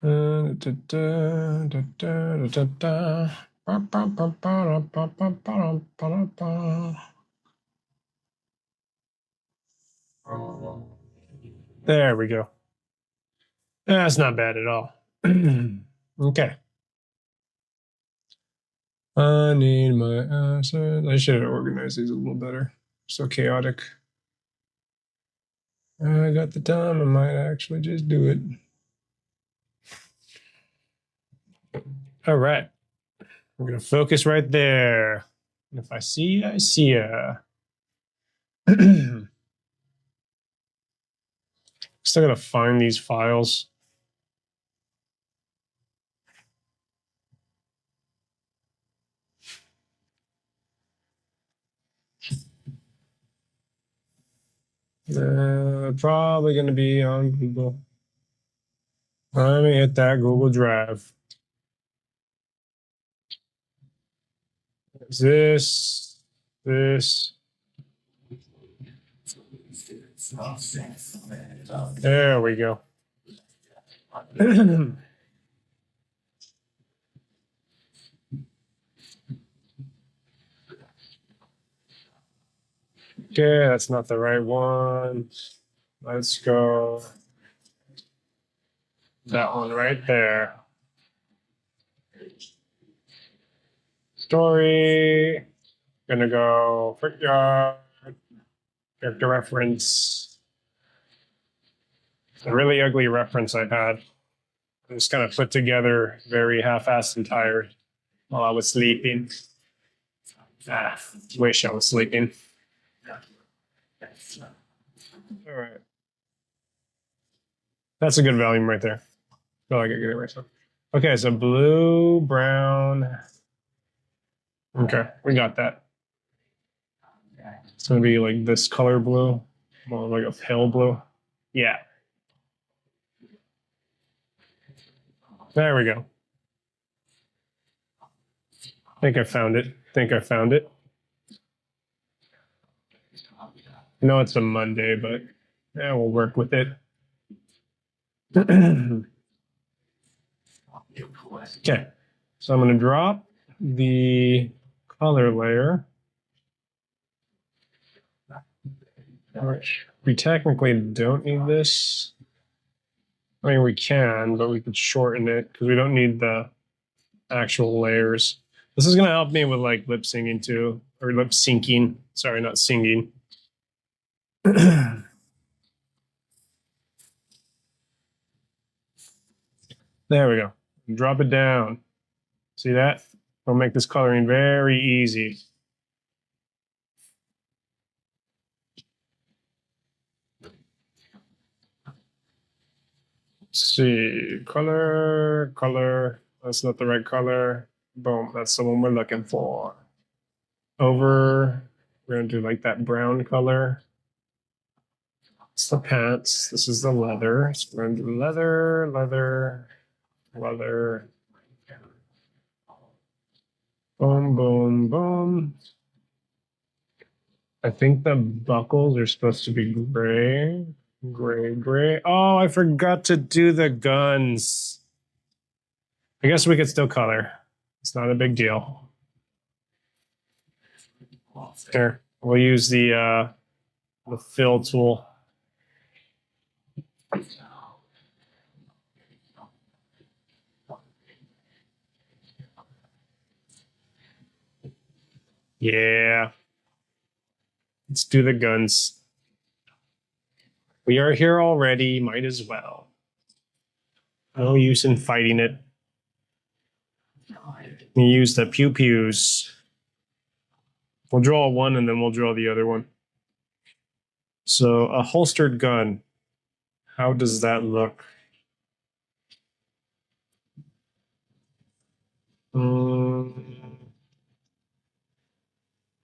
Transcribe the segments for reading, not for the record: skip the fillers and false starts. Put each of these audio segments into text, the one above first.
There we go. That's not bad at all. Okay. I need my assets. I should have organized these a little better. So chaotic. I got the time. I might actually just do it. All right. We're going to focus right there. And if I see you, I see ya. Still got to find these files. Probably going to be on Google. Let me hit that Google Drive. This. There we go. Okay, that's not the right one. Let's go. That one right there. Story. Gonna go Brickyard. Character reference. A really ugly reference I had. I just kind of put together very half-assed and tired while I was sleeping. Wish I was sleeping. All right. That's a good volume right there. Feel like I get it right. Okay, so blue, brown. Okay, we got that. It's gonna be like this color blue, more like a pale blue. Yeah. There we go. I think I found it. I know it's a Monday, but yeah, we'll work with it. Okay, so I'm going to drop the color layer. We technically don't need this. I mean, we can, but we could shorten it because we don't need the actual layers. This is going to help me with like lip syncing too, or lip syncing. Sorry, not singing. There we go. Drop it down. See that? We'll make this coloring very easy. Let's see, color. That's not the right color. Boom, that's the one we're looking for. Over, we're gonna do like that brown color. It's the pants. This is the leather. So we're gonna do leather. Boom. I think the buckles are supposed to be gray. Oh, I forgot to do the guns. I guess we could still color. It's not a big deal. Here, we'll use the fill tool. Yeah. Let's do the guns. We are here already, might as well. No use in fighting it. We use the pew-pews. We'll draw one and then we'll draw the other one. So a holstered gun. How does that look?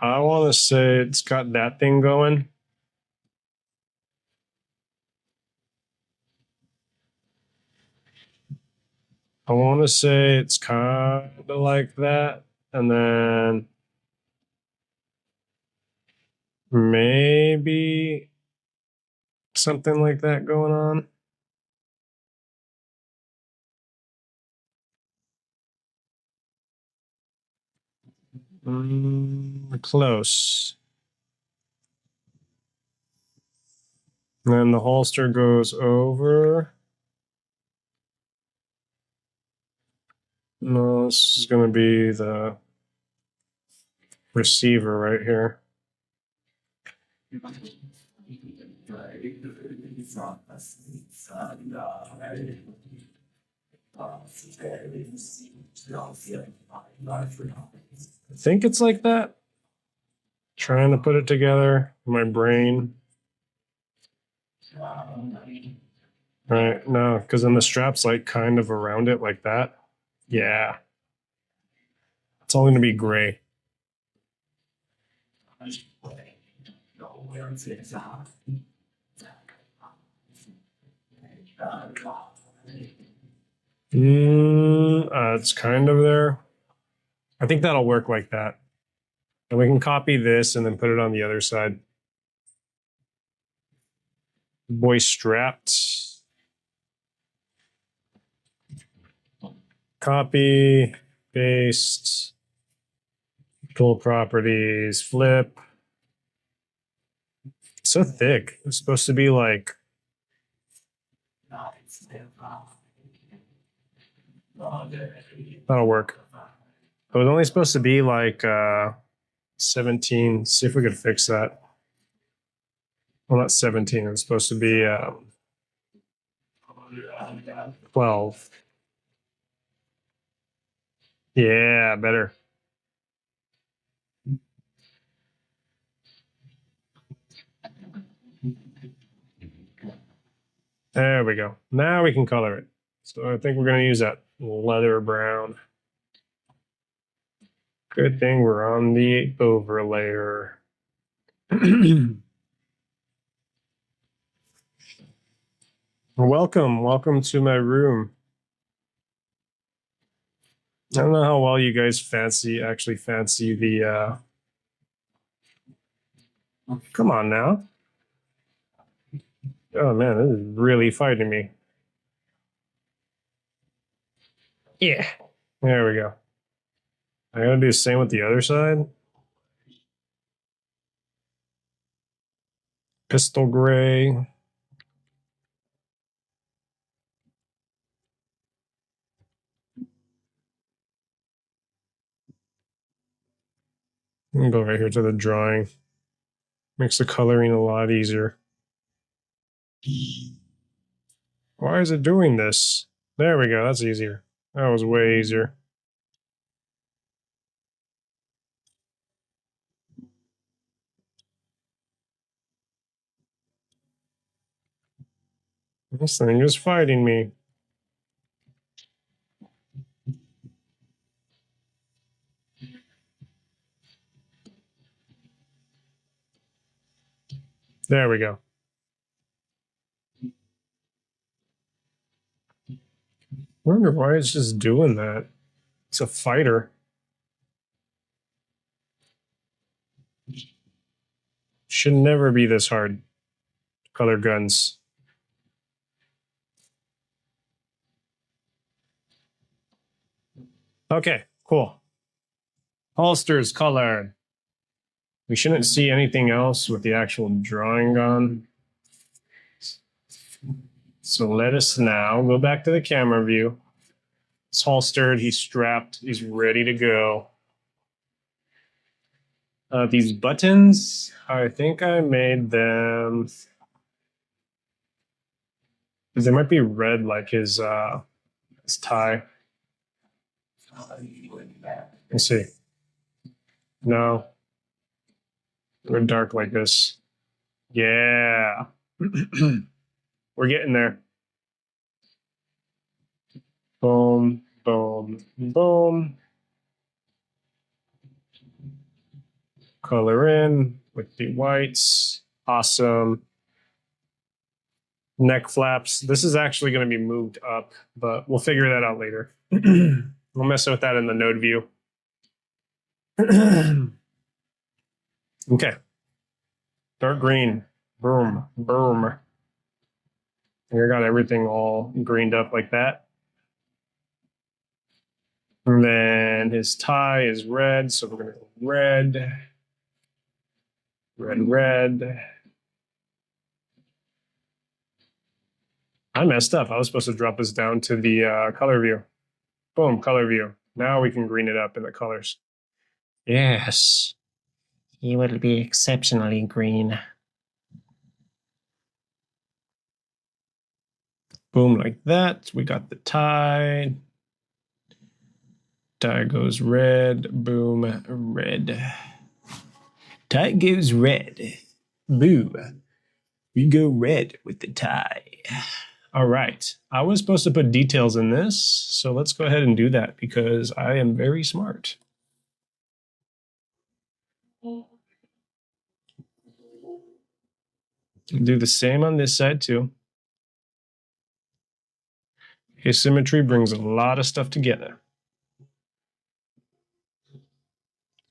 I want to say it's got that thing going. I want to say it's kind of like that. And then maybe something like that going on. Close. And then the holster goes over. No, this is going to be the receiver right here. I think it's like that. Trying to put it together in my brain. Right, no, because then the strap's like kind of around it like that. Yeah. It's all going to be gray. It's kind of there. I think that'll work like that. And we can copy this and then put it on the other side. Boy strapped. Copy, paste, tool properties, flip. It's so thick. It's supposed to be like that'll work. It was only supposed to be like 17. See if we could fix that. Well, not 17. It was supposed to be 12. Yeah, better. There we go. Now we can color it. So I think we're going to use that leather brown. Good thing we're on the overlayer. Welcome to my room. I don't know how well you guys actually fancy the come on now. Oh man, this is really fighting me. Yeah. There we go. I gotta do the same with the other side. Pistol gray. I'm gonna go right here to the drawing. Makes the coloring a lot easier. Why is it doing this? There we go. That's easier. That was way easier. This thing is fighting me. There we go. I wonder why it's just doing that. It's a fighter. Should never be this hard to color guns. Okay, cool. Holsters colored. We shouldn't see anything else with the actual drawing on. So let us now go back to the camera view. It's holstered, he's strapped, he's ready to go. These buttons, I think I made them. They might be red like his tie. Let's see. No. They're dark like this. Yeah. We're getting there. Boom, boom, boom. Color in with the whites. Awesome. Neck flaps. This is actually going to be moved up, but we'll figure that out later. We'll mess with that in the node view. Okay. Dark green. Boom, boom. Here, got everything all greened up like that. And then his tie is red, so we're going to go red, red, red. I messed up. I was supposed to drop this down to the color view. Boom, color view. Now we can green it up in the colors. Yes. He will be exceptionally green. Boom, like that. We got the tie. Tie goes red. Boom, red. Tie goes red. Boo. We go red with the tie. All right. I was supposed to put details in this, so let's go ahead and do that because I am very smart. Do the same on this side too. Asymmetry brings a lot of stuff together.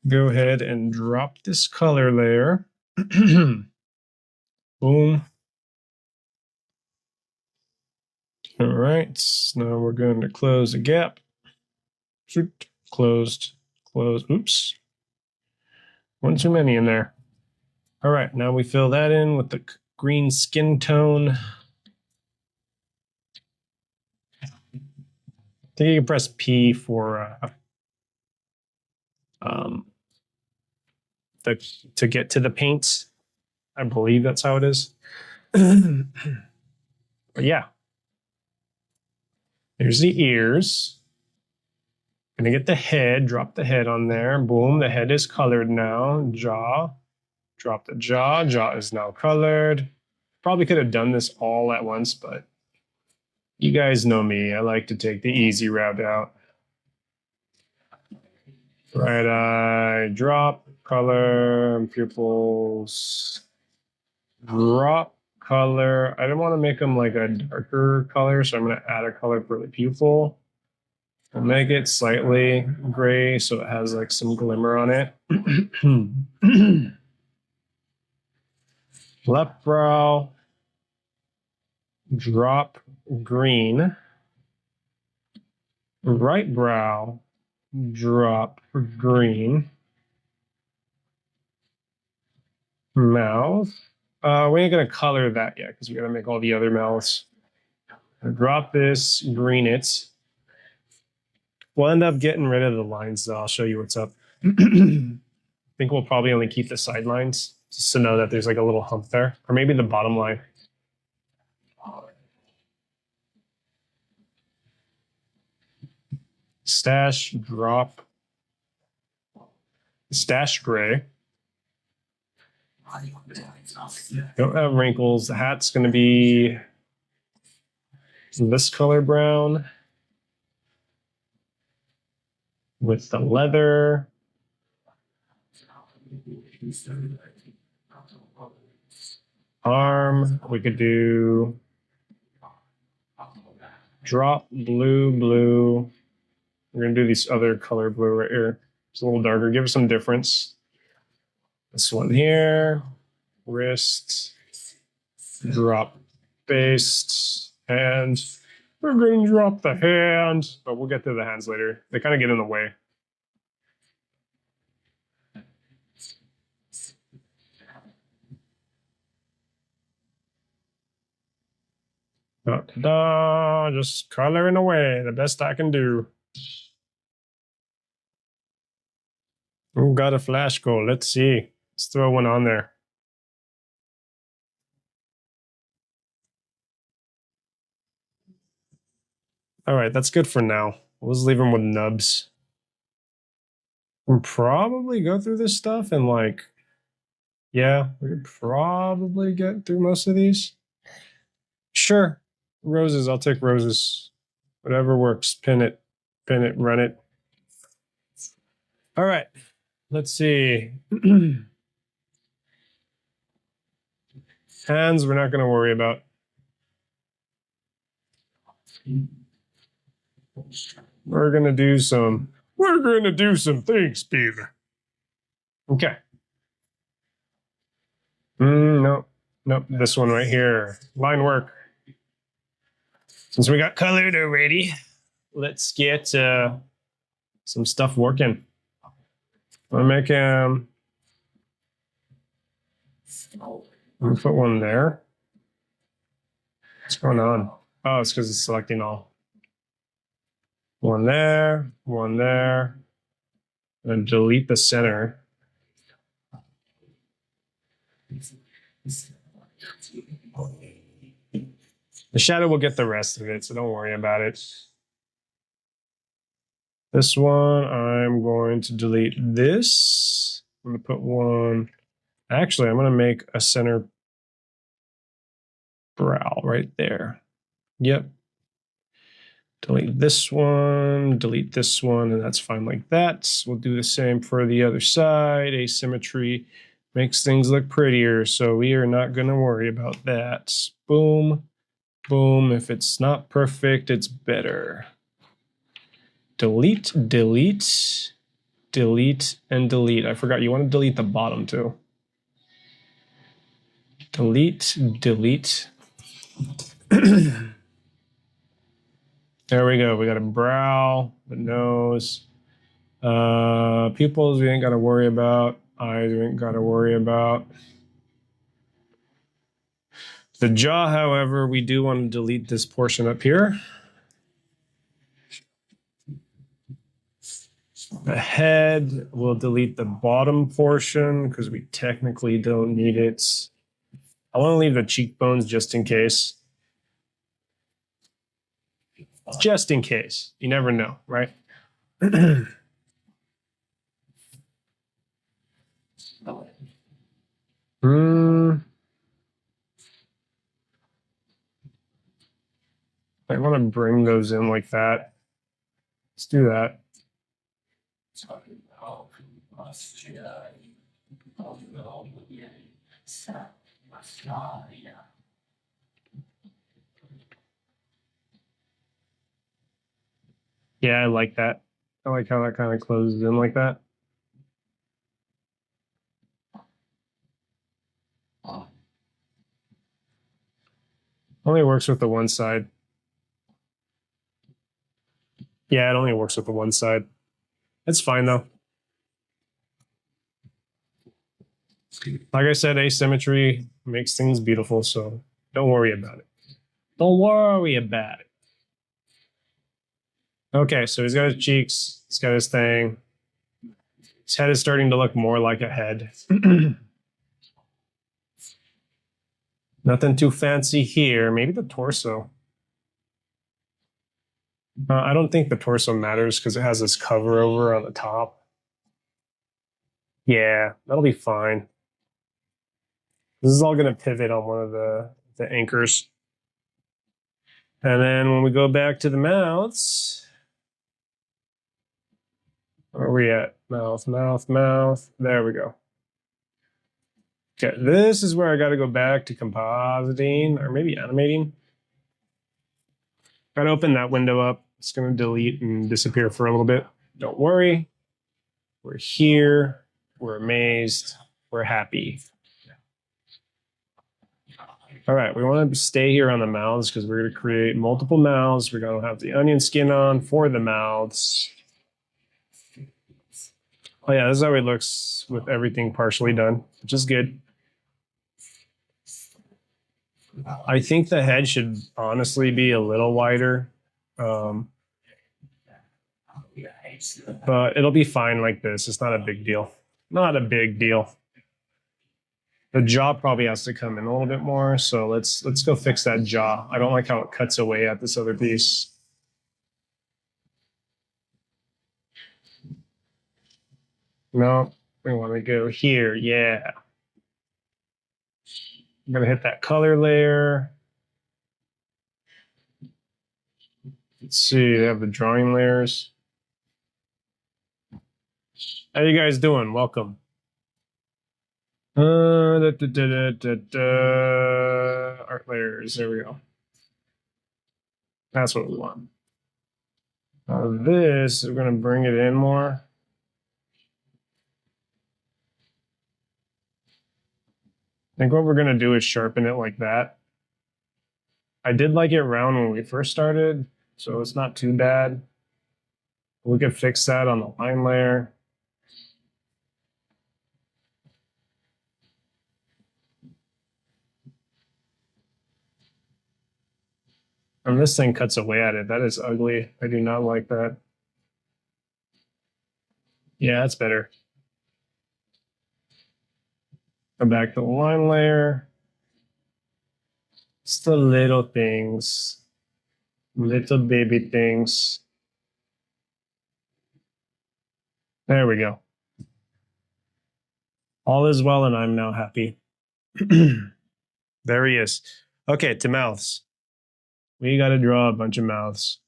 Go ahead and drop this color layer. Boom. All right, now we're going to close a gap. Closed, closed, oops. One too many in there. All right, now we fill that in with the green skin tone. I think you can press P for to get to the paints. I believe that's how it is. But yeah. There's the ears. Gonna get the head, drop the head on there. Boom, the head is colored now. Jaw, drop the jaw. Jaw is now colored. Probably could have done this all at once, but you guys know me. I like to take the easy route out. Right eye, drop, color, pupils, drop, color. I don't want to make them like a darker color, so I'm going to add a color for the pupil. I'll make it slightly gray so it has like some glimmer on it. Left brow, drop green. Right brow, drop green. Mouth. We ain't gonna color that yet because we gotta make all the other mouths. Drop this, green it. We'll end up getting rid of the lines though. I'll show you what's up. I think we'll probably only keep the side lines just to know that there's like a little hump there, or maybe the bottom line. Stash, drop. Stash gray. Don't have wrinkles. The hat's going to be this color brown with the leather. Arm, we could do drop blue, blue. We're going to do this other color blue right here. It's a little darker. Give it some difference. This one here, wrist, drop based, and we're going to drop the hand, but we'll get to the hands later. They kind of get in the way. Da-da-da, just coloring away, the best I can do. Who got a flash goal? Let's see. Let's throw one on there. All right, that's good for now. We'll just leave them with nubs. We'll probably go through this stuff and like, yeah, we could probably get through most of these. Sure, roses, I'll take roses. Whatever works, pin it, run it. All right, let's see. Hands, we're not gonna worry about. We're gonna do some things, Peter. Okay. Nope, this one right here. Line work. Since we got colored already, let's get some stuff working. I'm gonna make him. Let me put one there. What's going on? Oh, it's because it's selecting all. One there, one there. And delete the center. The shadow will get the rest of it, so don't worry about it. This one, I'm going to delete this. I'm going to put one. Actually, I'm going to make a center brow right there. Yep. Delete this one, and that's fine like that. We'll do the same for the other side. Asymmetry makes things look prettier, so we are not going to worry about that. Boom, boom. If it's not perfect, it's better. Delete, delete, delete, and delete. I forgot, you want to delete the bottom too. Delete, delete. There we go. We got a brow, the nose, pupils we ain't got to worry about. Eyes we ain't got to worry about. The jaw, however, we do want to delete this portion up here. The head, we'll delete the bottom portion because we technically don't need it. I want to leave the cheekbones just in case. Just in case. You never know, right? I want to bring those in like that. Let's do that. Yeah, I like that. I like how that kind of closes in like that. Only works with the one side. Yeah, it only works with the one side. It's fine though. Like I said, asymmetry makes things beautiful, so don't worry about it. Don't worry about it. Okay, so he's got his cheeks, he's got his thing. His head is starting to look more like a head. Nothing too fancy here. Maybe the torso. I don't think the torso matters because it has this cover over on the top. Yeah, that'll be fine. This is all going to pivot on one of the anchors. And then when we go back to the mouths, where are we at? Mouth, mouth, mouth. There we go. Okay, this is where I got to go back to compositing or maybe animating. Got to open that window up. It's going to delete and disappear for a little bit. Don't worry. We're here. We're amazed. We're happy. All right, we want to stay here on the mouths because we're going to create multiple mouths. We're going to have the onion skin on for the mouths. Oh yeah, this is how it looks with everything partially done, which is good. I think the head should honestly be a little wider. But it'll be fine like this. It's not a big deal. Not a big deal. The jaw probably has to come in a little bit more, so let's go fix that jaw. I don't like how it cuts away at this other piece. No, we want to go here. Yeah. I'm going to hit that color layer. Let's see, they have the drawing layers. How you guys doing? Welcome. Art layers, there we go. That's what we want. This, we're going to bring it in more. I think what we're going to do is sharpen it like that. I did like it round when we first started, so it's not too bad. We could fix that on the line layer. And this thing cuts away at it. That is ugly. I do not like that. Yeah, that's better. Go back to the line layer. It's the little things. Little baby things. There we go. All is well, and I'm now happy. There he is. Okay, to mouths. We got to draw a bunch of mouths.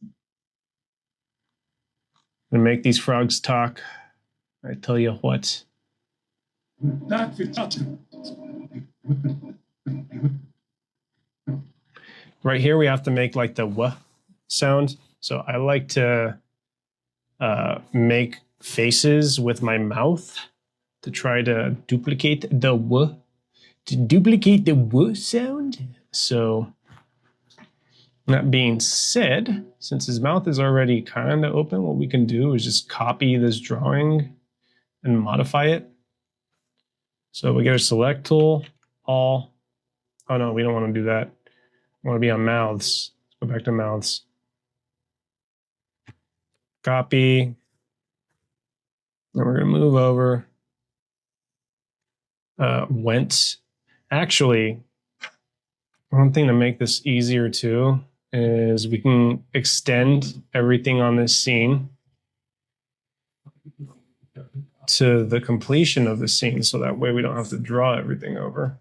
And make these frogs talk. I tell you what. Right here, we have to make like the w sound. So I like to make faces with my mouth to try to duplicate the w. To duplicate the w sound. So that being said, since his mouth is already kind of open, what we can do is just copy this drawing and modify it. So we get a select tool, all. Oh no, we don't want to do that. We want to be on mouths. Let's go back to mouths. Copy. Then we're going to move over. Went. Actually, one thing to make this easier too is we can extend everything on this scene to the completion of the scene, so that way we don't have to draw everything over.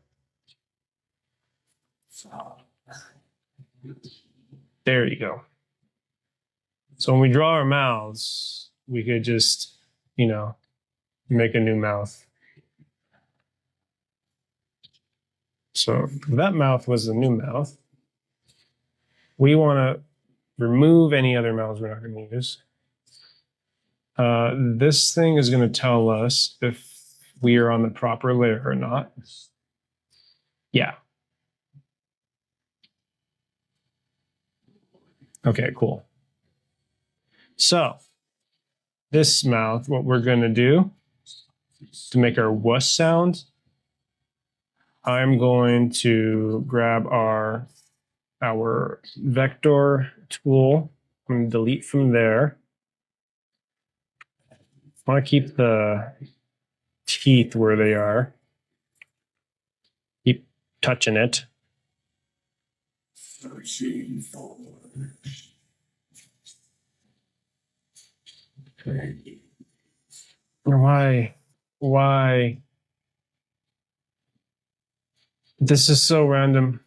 There you go. So when we draw our mouths, we could just, you know, make a new mouth. So that mouth was the new mouth. We want to remove any other mouths we're not going to use. This thing is going to tell us if we are on the proper layer or not. Yeah. Okay, cool. So this mouth, what we're going to do to make our wuss sound, I'm going to grab our vector tool. I'm going to delete from there. I want to keep the teeth where they are. Keep touching it. Why? This is so random.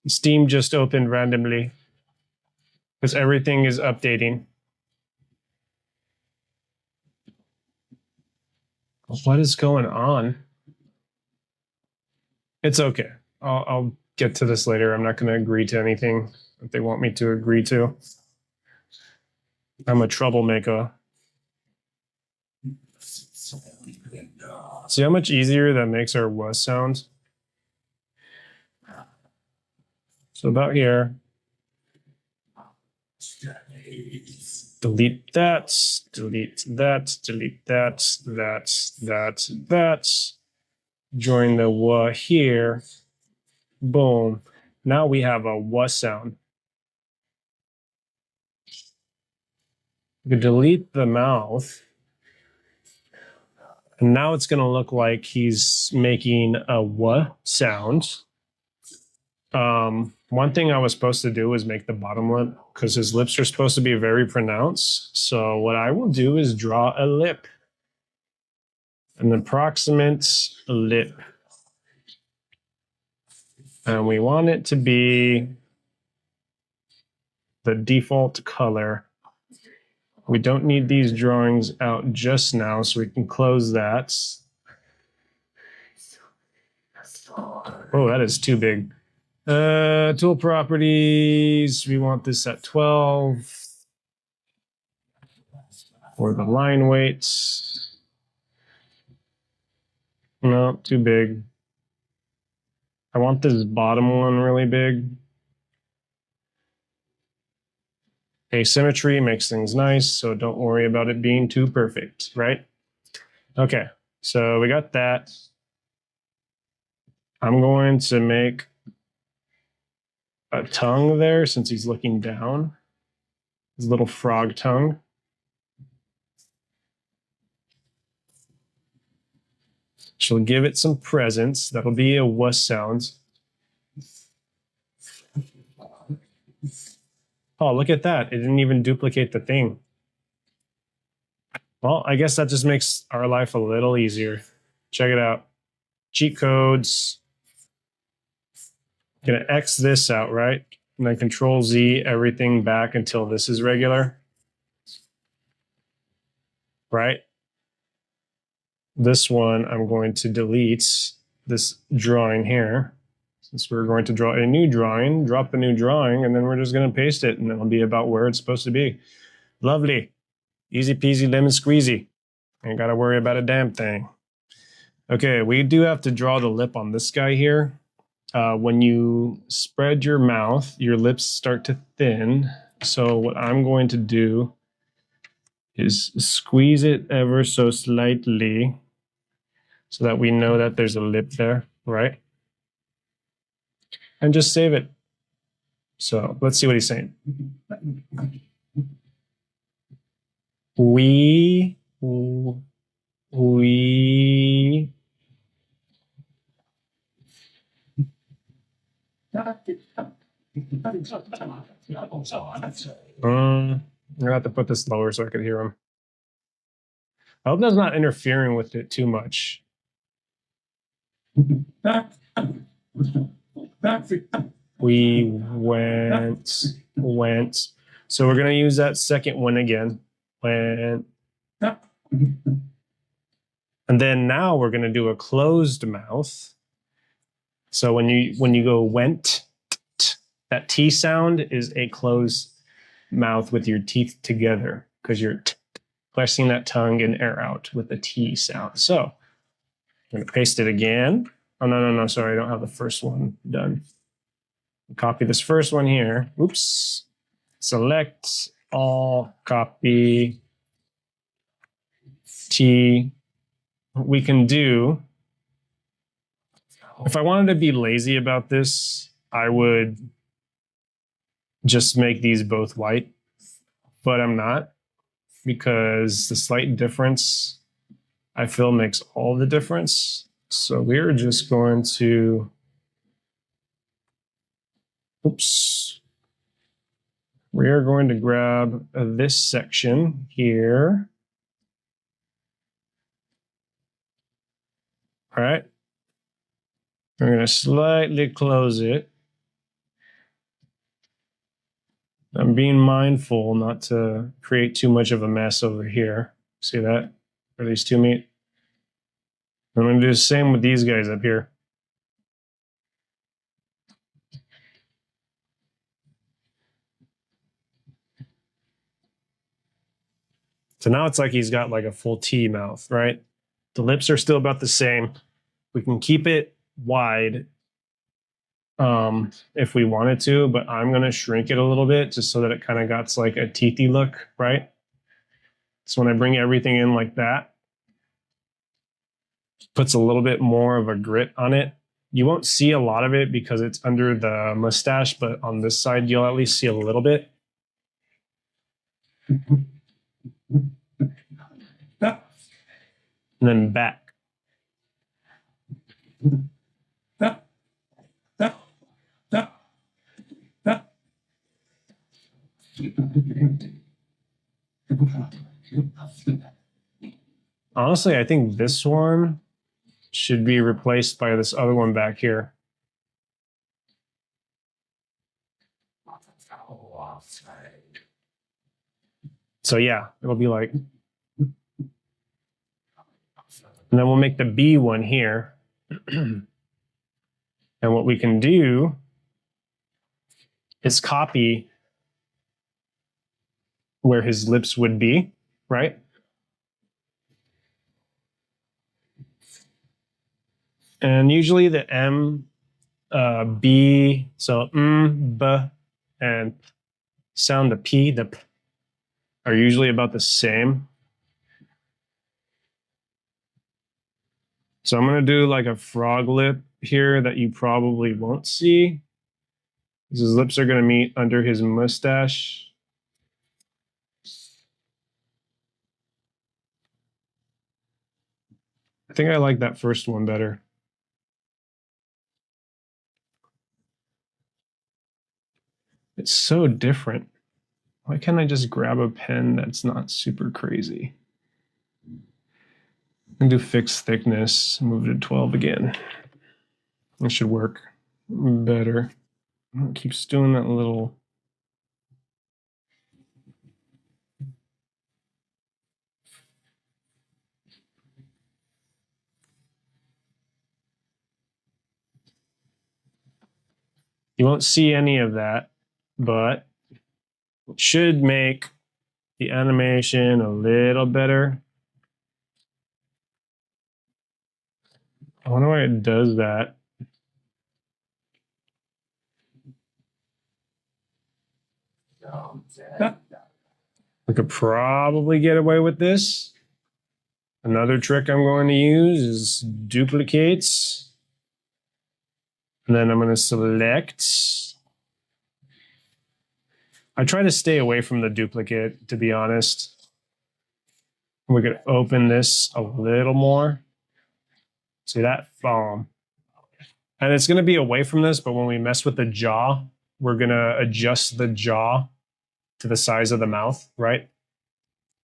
Steam just opened randomly because everything is updating. What is going on? It's okay. I'll get to this later. I'm not going to agree to anything that they want me to agree to. I'm a troublemaker. See how much easier that makes our was sound? So about here. Delete that, delete that, delete that, that. Join the wa here. Boom. Now we have a wa sound. We can delete the mouth. And now it's going to look like he's making a wa sound. One thing I was supposed to do was make the bottom lip because his lips are supposed to be very pronounced. So what I will do is draw a lip. An approximate lip. And we want it to be the default color. We don't need these drawings out just now, so we can close that. Oh, that is too big. Tool properties, we want this at 12. For the line weights. No, too big. I want this bottom one really big. Asymmetry makes things nice, so don't worry about it being too perfect, right? Okay, so we got that. I'm going to make a tongue there since he's looking down. His little frog tongue. She'll give it some presence. That'll be a wuss sound. Oh, look at that. It didn't even duplicate the thing. Well, I guess that just makes our life a little easier. Check it out. Cheat codes. Gonna X this out, right? And then Control Z everything back until this is regular. Right? This one, I'm going to delete this drawing here. Since we're going to draw a new drawing, drop the new drawing, and then we're just going to paste it, and it'll be about where it's supposed to be. Lovely. Easy peasy lemon squeezy. Ain't got to worry about a damn thing. Okay, we do have to draw the lip on this guy here. When you spread your mouth, your lips start to thin. So what I'm going to do is squeeze it ever so slightly so that we know that there's a lip there, right? And just save it. So let's see what he's saying. We I'm gonna have to put this lower so I could hear him. I hope that's not interfering with it too much. We went. So we're gonna use that second one again. Went. And then now we're gonna do a closed mouth. So when you go went, that T sound is a closed mouth with your teeth together because you're pressing that tongue and air out with the T sound. So I'm going to paste it again. Oh, no, sorry. I don't have the first one done. Copy this first one here. Oops. Select all, copy T. What we can do, if I wanted to be lazy about this, I would just make these both white, but I'm not, because the slight difference I feel makes all the difference. So we're just going to, we are going to grab this section here. All right. We're going to slightly close it. I'm being mindful not to create too much of a mess over here. See that? Where these two meet? I'm going to do the same with these guys up here. So now it's like he's got like a full T mouth, right? The lips are still about the same. We can keep it wide if we wanted to, but I'm going to shrink it a little bit just so that it kind of got like a teethy look, right? So when I bring everything in like that, puts a little bit more of a grit on it. You won't see a lot of it because it's under the mustache, but on this side, you'll at least see a little bit. And then back. Honestly, I think this one should be replaced by this other one back here. So yeah, it'll be like, and then we'll make the B one here. And what we can do is copy where his lips would be, right? And usually the M, B, so B, and sound, the P, the P, are usually about the same. So I'm going to do like a frog lip here that you probably won't see. His lips are going to meet under his mustache. I think I like that first one better. It's so different. Why can't I just grab a pen that's not super crazy? And do fixed thickness, move it to 12 again. It should work better. It keeps doing that little. You won't see any of that, but it should make the animation a little better. I wonder why it does that. We could probably get away with this. Another trick I'm going to use is duplicates. And then I'm going to select. I try to stay away from the duplicate, to be honest. We could open this a little more. See that? And it's going to be away from this, but when we mess with the jaw, we're going to adjust the jaw to the size of the mouth, right?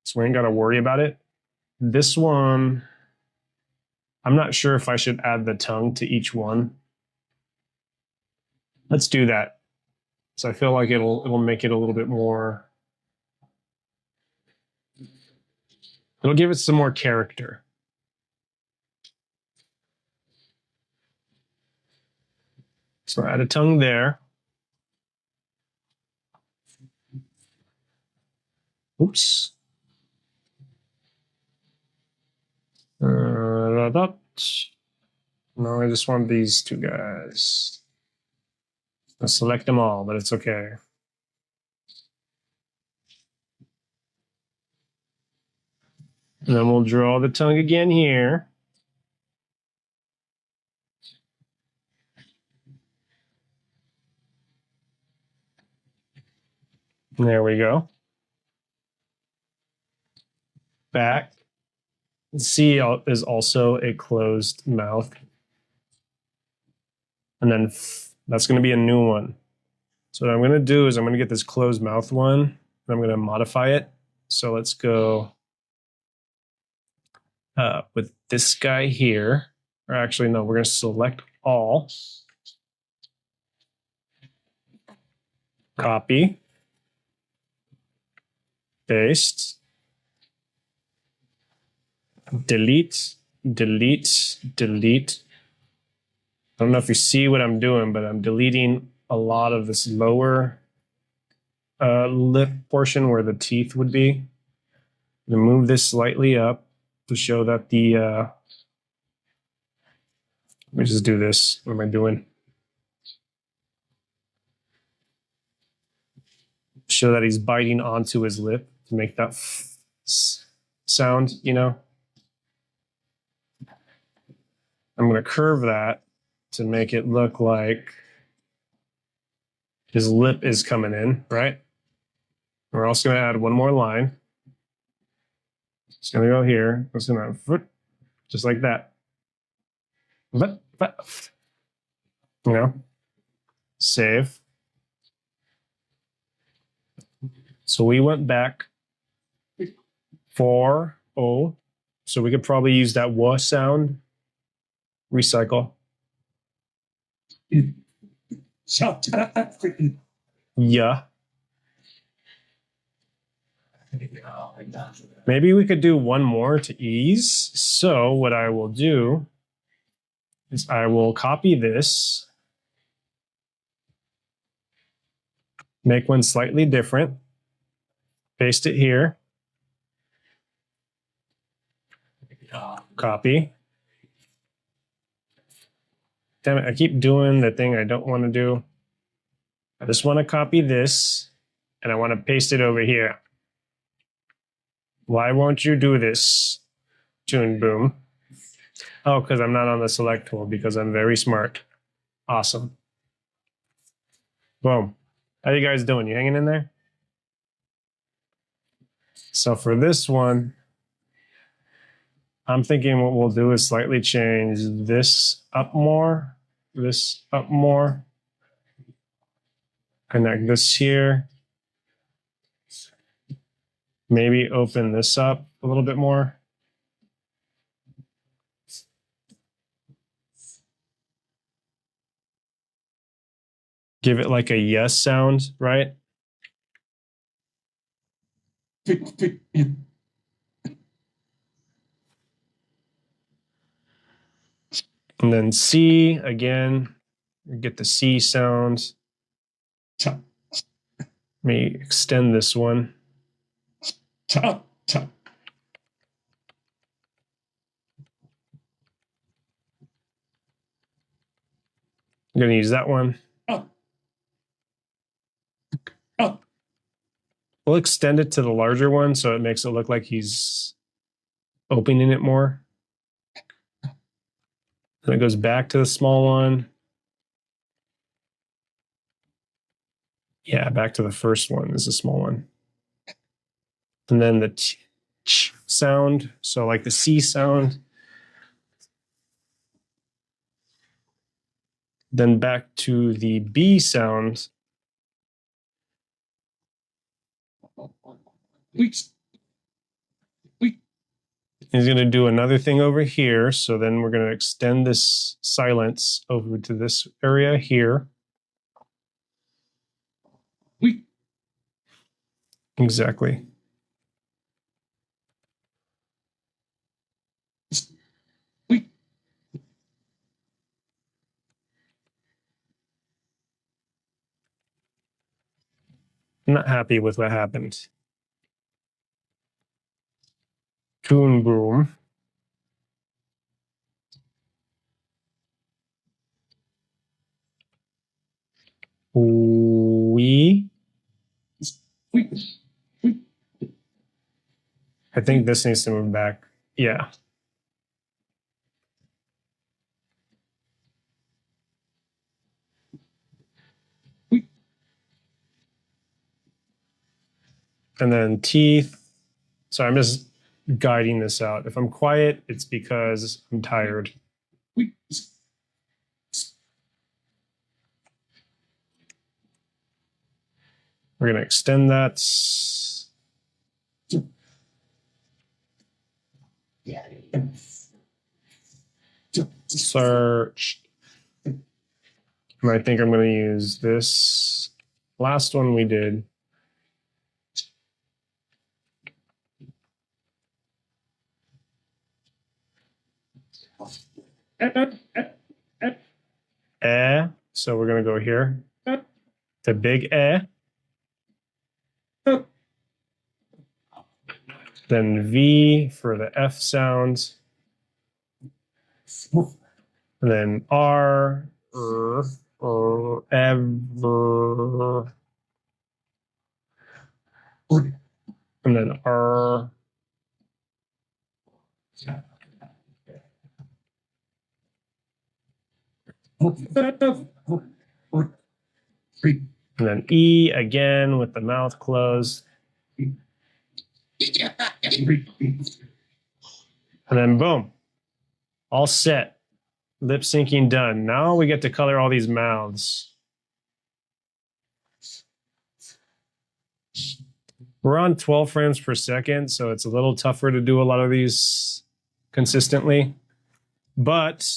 So we ain't got to worry about it. This one, I'm not sure if I should add the tongue to each one. Let's do that. So I feel like it'll make it a little bit more. It'll give it some more character. So add a tongue there. Oops. No, I just want these two guys. I'll select them all, but it's okay. And then we'll draw the tongue again here. There we go. Back. C is also a closed mouth. And then that's going to be a new one. So what I'm going to do is I'm going to get this closed mouth one, and I'm going to modify it. So let's go with this guy here. Or actually, no, we're going to select all. Copy. Paste. Delete. Delete. Delete. I don't know if you see what I'm doing, but I'm deleting a lot of this lower lip portion where the teeth would be. I'm going to move this slightly up to show that the... let me just do this. What am I doing? Show that he's biting onto his lip to make that sound, you know? I'm going to curve that to make it look like his lip is coming in, right? We're also going to add one more line. It's going to go here. It's going to, just like that. You know, save. So we went back 4-0. So we could probably use that wa sound. Recycle. Yeah. Maybe we could do one more to ease. So what I will do is I will copy this, make one slightly different, paste it here, copy. Damn it, I keep doing the thing I don't want to do. I just want to copy this and I want to paste it over here. Why won't you do this, Toon Boom? Oh, because I'm not on the select tool because I'm very smart. Awesome. Boom. How you guys doing? You hanging in there? So for this one, I'm thinking what we'll do is slightly change this up more, connect this here, maybe open this up a little bit more. Give it like a yes sound, right? And then C again, get the C sound. Let me extend this one. I'm going to use that one. We'll extend it to the larger one so it makes it look like he's opening it more. Then it goes back to the small one. Yeah, back to the first one is a small one. And then the ch sound, so like the C sound. Then back to the B sound. He's going to do another thing over here. So then we're going to extend this silence over to this area here. Exactly. I'm not happy with what happened. Toon Boom. I think this needs to move back. Yeah. And then teeth. So I'm just guiding this out. If I'm quiet, it's because I'm tired. We're going to extend that. Search. And I think I'm going to use this last one we did. So we're going to go here to big then V for the F sound, and then R, ever, and then R. And then E again with the mouth closed. And then boom, all set. Lip syncing done. Now we get to color all these mouths. We're on 12 frames per second, so it's a little tougher to do a lot of these consistently. But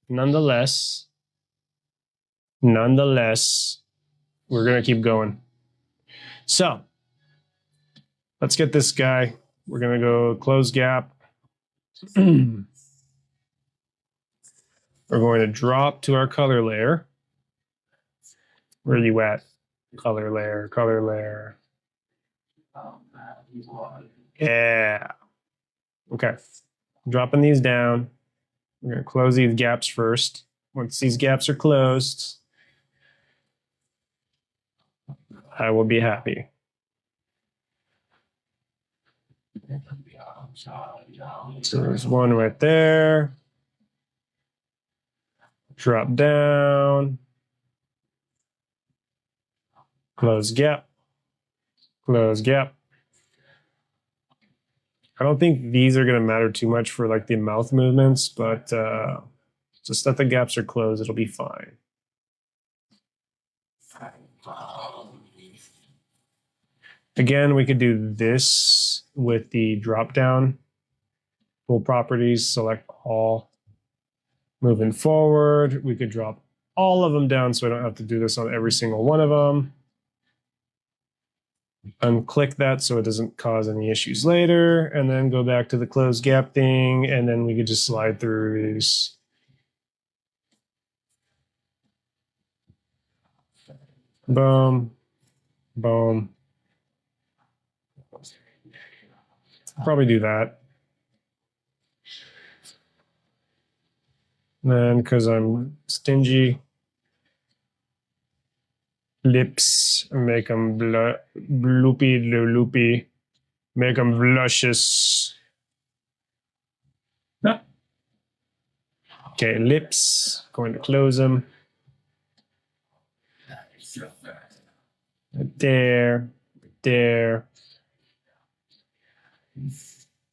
nonetheless, we're going to keep going. So let's get this guy. We're going to go close gap. We're going to drop to our color layer. Where are you at? Color layer, color layer. Yeah. Okay. Dropping these down. We're going to close these gaps first. Once these gaps are closed, I will be happy. So there's one right there. Drop down. Close gap. Close gap. I don't think these are going to matter too much for like the mouth movements, but just that the gaps are closed, it'll be fine. Again, we could do this with the drop down tool properties, select all. Moving forward, we could drop all of them down so I don't have to do this on every single one of them. Unclick that so it doesn't cause any issues later, and then go back to the close gap thing, and then we could just slide through these. Boom, boom. Probably do that. And then, because I'm stingy, lips, make them loopy, make them luscious. Ah. Okay, lips, going to close them. There, there.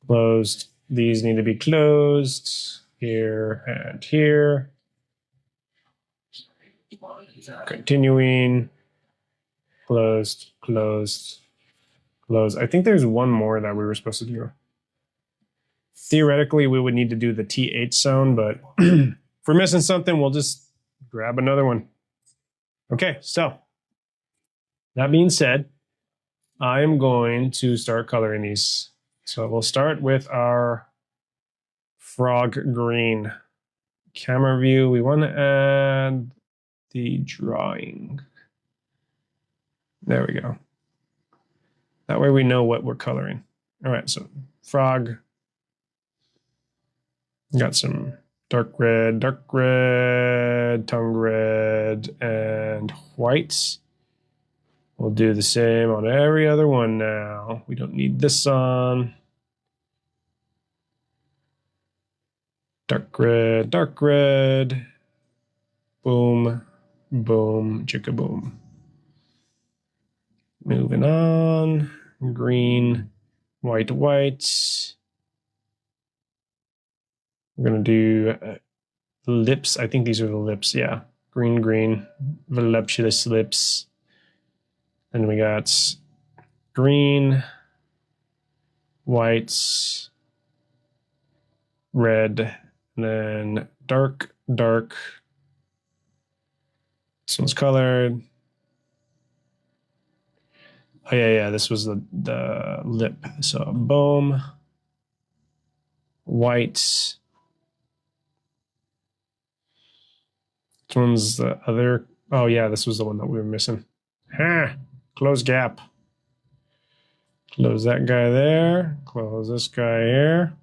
Closed. These need to be closed. Here and here. Continuing. Closed, closed, closed. I think there's one more that we were supposed to do. Theoretically, we would need to do the TH sound, but if we're missing something, we'll just grab another one. Okay, so that being said, I am going to start coloring these. So we'll start with our frog green. Camera view, we want to add the drawing. There we go. That way we know what we're coloring. All right, so frog. Got some dark red, tongue red, and white. We'll do the same on every other one now. We don't need this on. Dark red, boom, boom, chicka boom. Moving on, green, white. We're gonna do lips. I think these are the lips, yeah. Green, voluptuous lips. Then we got green, white, red, and then dark. This one's colored. Oh yeah, this was the lip. So boom, white. Which one's the other? Oh yeah, this was the one that we were missing. Close gap. Close that guy there. Close this guy here.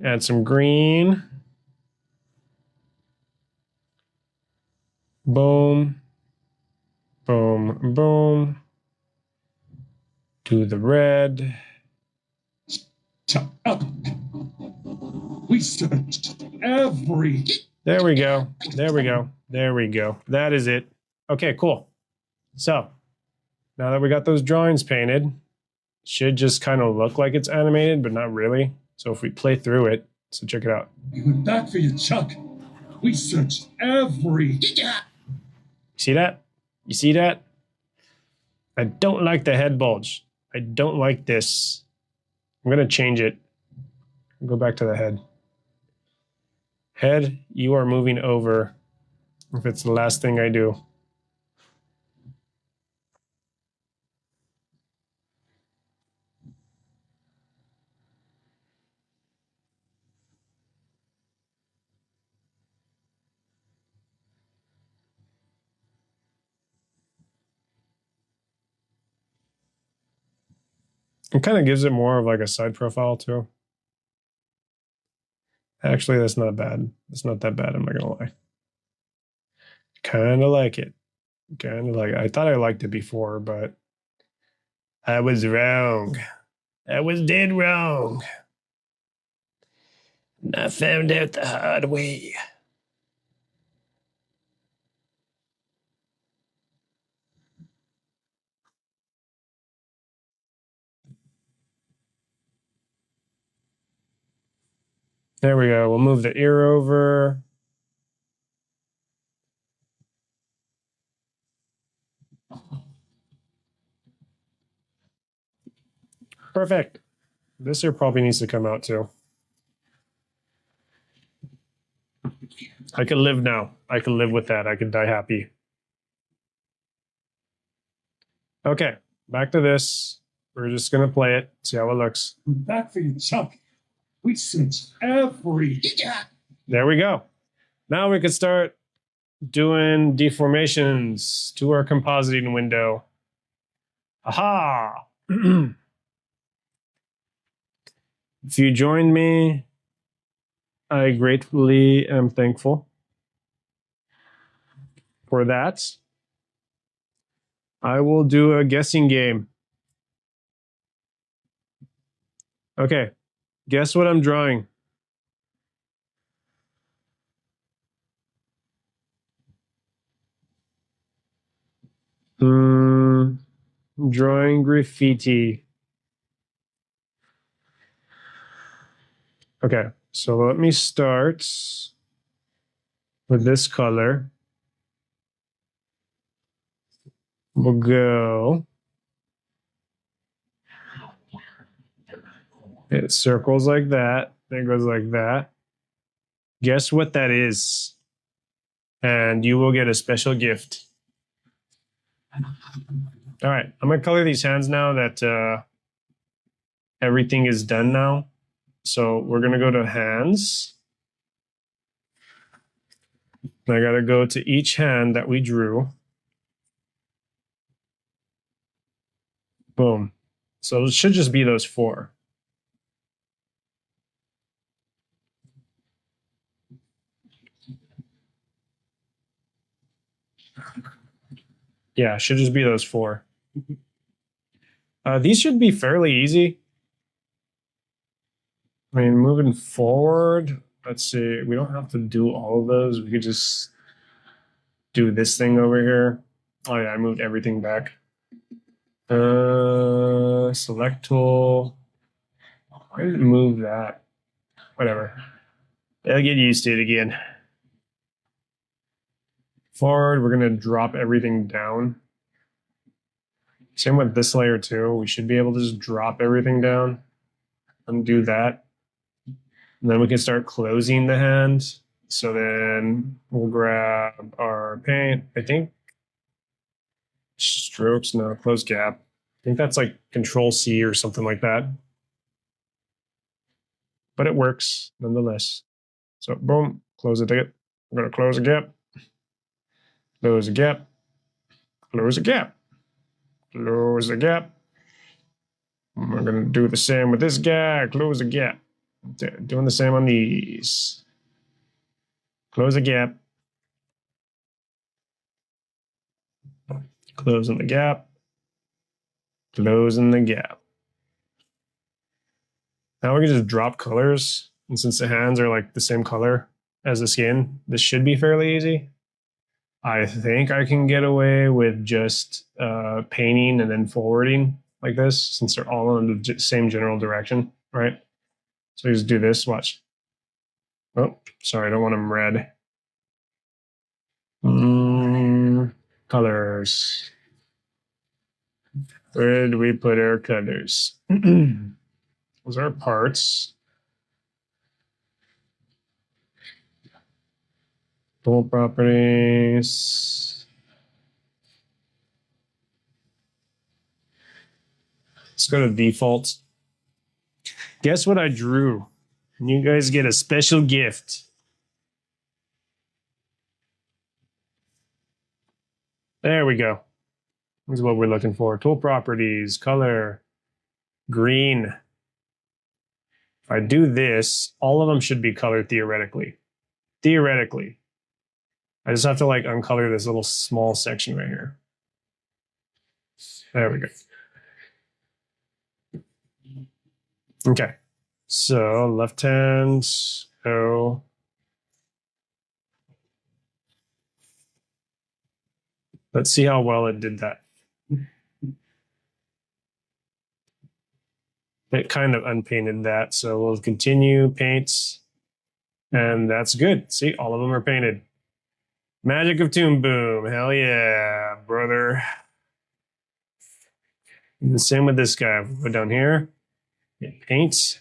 Add some green. Boom. Boom, boom. Do the red. We searched every. There we go. That is it. Okay, cool. So now that we got those drawings painted, it should just kind of look like it's animated, but not really. So if we play through it, so check it out. We went back for you, Chuck. We searched every. See that? You see that? I don't like the head bulge. I don't like this. I'm going to change it. Go back to the head. Head, you are moving over if it's the last thing I do. It kind of gives it more of like a side profile too. Actually, that's not bad. It's not that bad, I'm not gonna lie. Kind of like it. Kind of like, I thought I liked it before, but I was wrong. I was dead wrong. And I found out the hard way. There we go. We'll move the ear over. Perfect. This ear probably needs to come out too. I can live now. I can live with that. I can die happy. Okay, back to this. We're just going to play it, see how it looks. We're back for you, Chuck. We searched every. There we go. Now we can start doing deformations to our compositing window. Aha! If you joined me, I gratefully am thankful for that. I will do a guessing game. Okay, guess what I'm drawing. Drawing graffiti. Okay, so let me start with this color. We'll go. It circles like that. Then it goes like that. Guess what that is? And you will get a special gift. All right, I'm going to color these hands now that everything is done now. So we're going to go to hands. And I got to go to each hand that we drew. Boom. So it should just be those four. Yeah, it should just be those four. These should be fairly easy. I mean, moving forward, let's see. We don't have to do all of those. We could just do this thing over here. Oh yeah, I moved everything back. Select tool. Why did it move that? Whatever. I'll get used to it again. Forward, we're gonna drop everything down. Same with this layer too. We should be able to just drop everything down and do that. And then we can start closing the hand. So then we'll grab our paint. I think strokes, no, close gap. I think that's like Control C or something like that. But it works nonetheless. So boom, close the ticket. We're gonna close a gap. Close a gap. Close a gap. Close the gap. We're gonna do the same with this guy. Close the gap. Doing the same on these. Close the gap. Closing the gap. Closing the gap. Now we can just drop colors. And since the hands are like the same color as the skin, this should be fairly easy. I think I can get away with just painting and then forwarding like this, since they're all in the same general direction, right? So you just do this, watch. Oh, sorry, I don't want them red. Colors. Where did we put our colors? Those are parts. Tool properties. Let's go to default. Guess what I drew? And you guys get a special gift. There we go. This is what we're looking for. Tool properties, color, green. If I do this, all of them should be colored theoretically. Theoretically. I just have to like uncolor this little small section right here. There we go. Okay. So left hand, O. Let's see how well it did that. It kind of unpainted that. So we'll continue paints. And that's good. See, all of them are painted. Magic of Toon Boom. Hell yeah, brother. And the same with this guy. Go down here. It paints.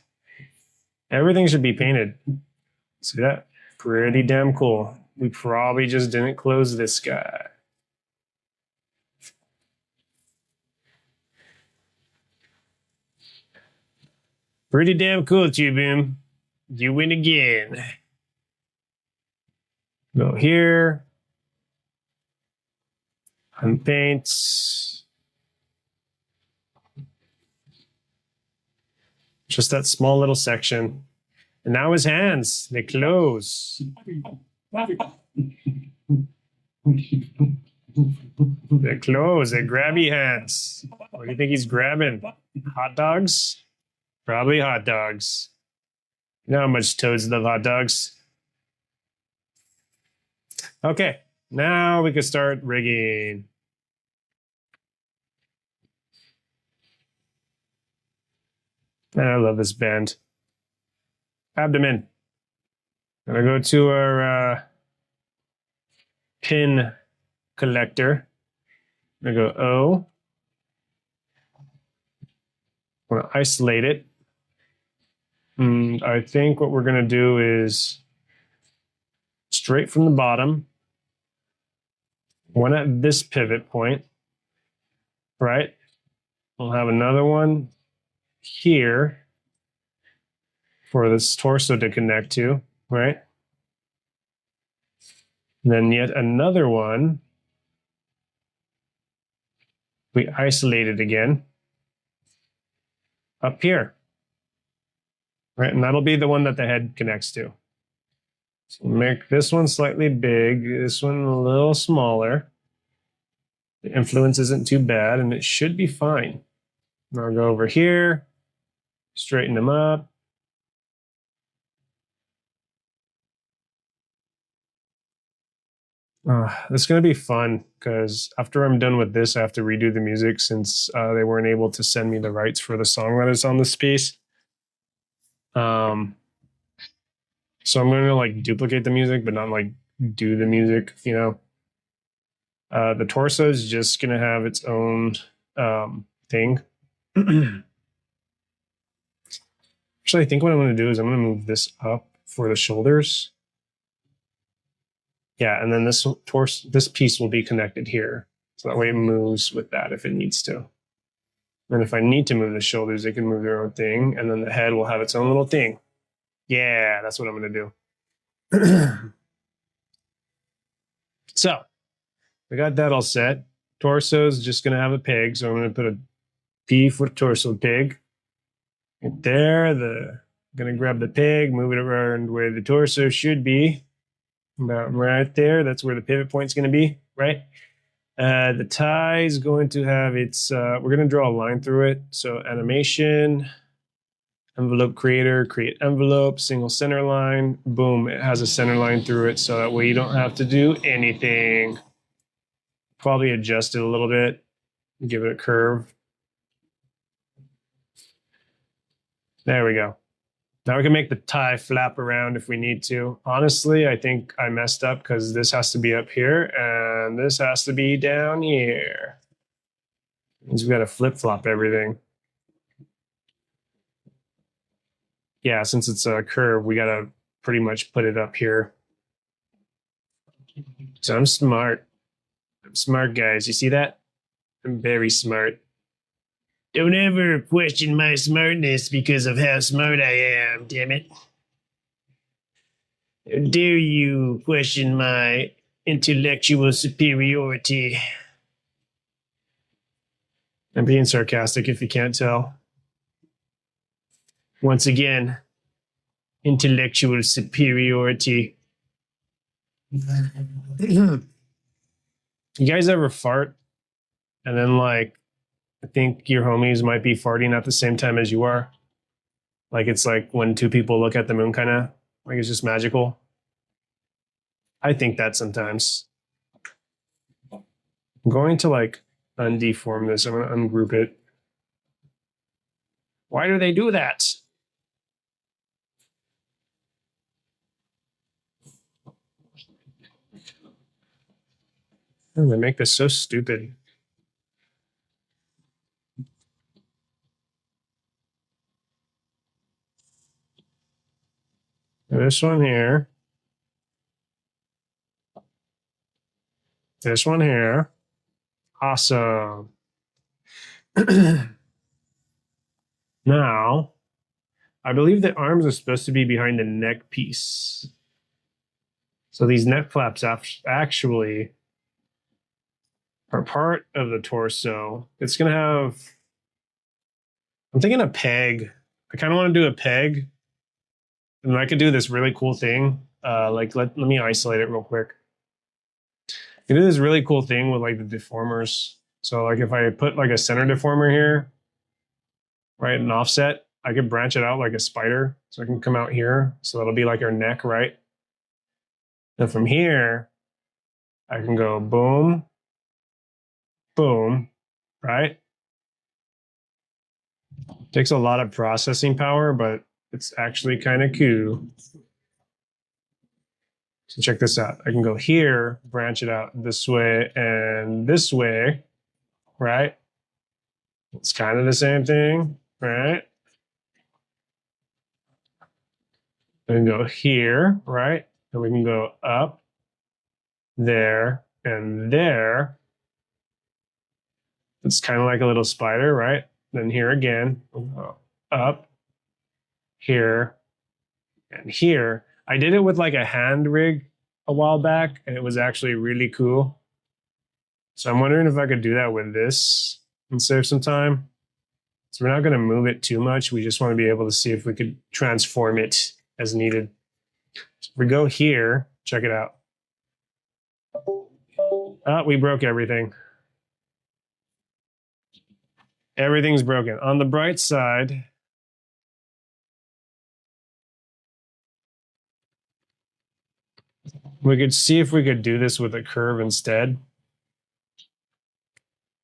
Everything should be painted. See that? Pretty damn cool. We probably just didn't close this guy. Pretty damn cool, Toon Boom. You win again. Go here. Unpaint. Just that small little section. And now his hands, they close. They're closed, they're grabby hands. What do you think he's grabbing? Hot dogs? Probably hot dogs. You know how much toads love hot dogs? Okay, now we can start rigging. I love this band. Abdomen. Gonna go to our pin collector. I'm gonna go O. I'm gonna isolate it. And I think what we're gonna do is straight from the bottom, one at this pivot point, right? We'll have another one here for this torso to connect to, right? And then yet another one, we isolate it again up here, right? And that'll be the one that the head connects to. So make this one slightly big, this one a little smaller. The influence isn't too bad, and it should be fine. Now I'll go over here, straighten them up. This is going to be fun because after I'm done with this, I have to redo the music since they weren't able to send me the rights for the song that is on this piece. So I'm going to like duplicate the music, but not like do the music, you know. The torso is just going to have its own thing. Actually, I think what I'm going to do is I'm going to move this up for the shoulders. Yeah, and then this piece will be connected here. So that way it moves with that if it needs to. And if I need to move the shoulders, they can move their own thing. And then the head will have its own little thing. Yeah, that's what I'm going to do. So, we got that all set. Torso is just going to have a pig. So I'm going to put a P for torso pig. Right there. I'm going to grab the pig, move it around where the torso should be. About right there. That's where the pivot point is going to be, right? The tie is going to have its, we're going to draw a line through it. So animation, envelope creator, create envelope, single center line. Boom, it has a center line through it. So that way you don't have to do anything. Probably adjust it a little bit, give it a curve. There we go. Now we can make the tie flap around if we need to. Honestly, I think I messed up because this has to be up here and this has to be down here. Means we got to flip-flop everything. Yeah, since it's a curve, we got to pretty much put it up here. So I'm smart. I'm smart, guys. You see that? I'm very smart. Don't ever question my smartness because of how smart I am, damn it. How dare you question my intellectual superiority? I'm being sarcastic if you can't tell. Once again, intellectual superiority. You guys ever fart and then like I think your homies might be farting at the same time as you are? Like it's like when two people look at the moon, kind of like it's just magical. I think that sometimes. I'm going to like undeform this. I'm going to ungroup it. Why do they do that? Oh, they make this so stupid. This one here. This one here. Awesome. Now, I believe the arms are supposed to be behind the neck piece. So these neck flaps actually are part of the torso. It's going to have, I'm thinking a peg. I kind of want to do a peg. And I could do this really cool thing. Let me isolate it real quick. I do this really cool thing with like the deformers. So like if I put like a center deformer here, right, an offset, I could branch it out like a spider. So I can come out here. So that'll be like our neck, right? And from here, I can go boom, boom, right? Takes a lot of processing power, but it's actually kind of cool. So check this out. I can go here, branch it out this way and this way, right? It's kind of the same thing, right? I can go here, right? And we can go up, there, and there. It's kind of like a little spider, right? Then here again, up, here, and here. I did it with like a hand rig a while back, and it was actually really cool. So I'm wondering if I could do that with this and save some time. So we're not going to move it too much. We just want to be able to see if we could transform it as needed. So if we go here, check it out. We broke everything. Everything's broken. On the bright side, we could see if we could do this with a curve instead.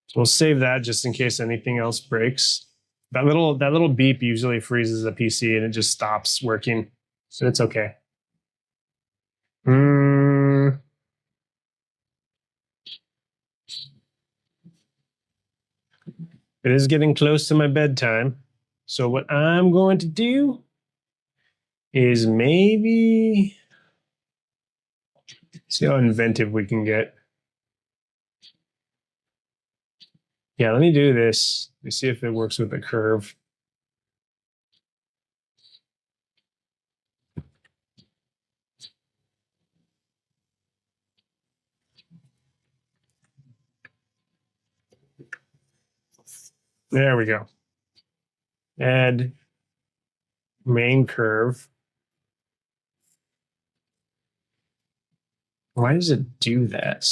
So we'll save that just in case anything else breaks. That little beep usually freezes the PC and it just stops working. So it's okay. It is getting close to my bedtime. So what I'm going to do is maybe see how inventive we can get. Yeah, let me do this. Let me see if it works with the curve. There we go. Add main curve. Why does it do that?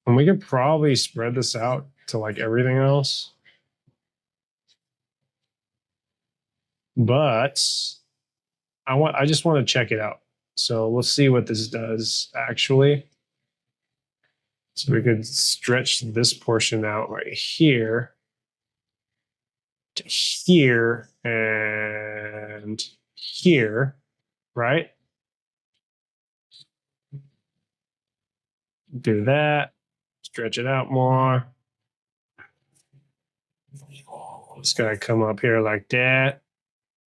And we could probably spread this out to like everything else. But I just want to check it out. So we'll see what this does actually. So we could stretch this portion out right here to here and here, right? Do that, stretch it out more. Just gotta come up here like that.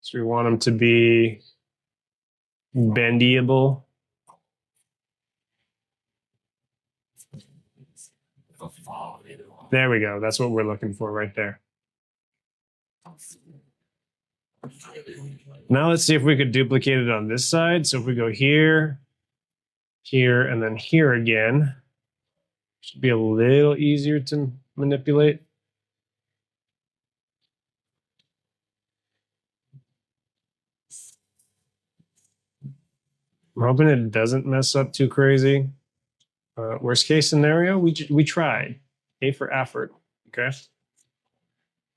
So we want them to be bendyable. There we go. That's what we're looking for right there. Now let's see if we could duplicate it on this side. So if we go here, here, and then here again, should be a little easier to manipulate. hoping it doesn't mess up too crazy. Worst case scenario, we tried. A for effort. Okay.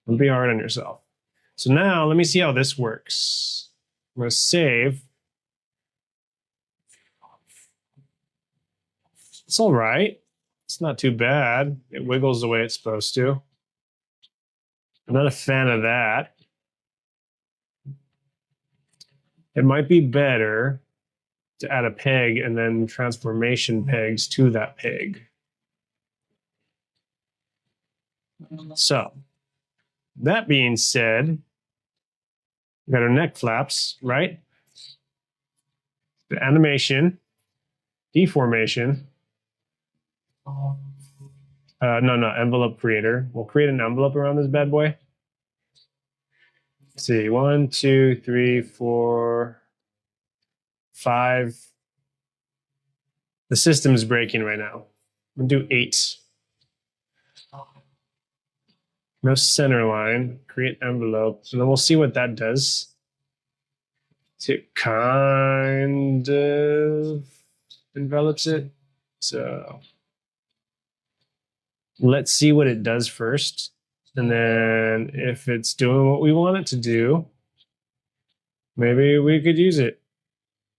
Don't be hard on yourself. So now let me see how this works. I'm going to save. It's all right. It's not too bad. It wiggles the way it's supposed to. I'm not a fan of that. It might be better to add a peg and then transformation pegs to that peg. So, that being said, we got our neck flaps, right? The animation, deformation. No, envelope creator. We'll create an envelope around this bad boy. Let's see, 1, 2, 3, 4, 5. The system is breaking right now. I'm gonna do 8. No center line, create envelope, and then we'll see what that does. So it kind of envelops it. So let's see what it does first. And then if it's doing what we want it to do, maybe we could use it.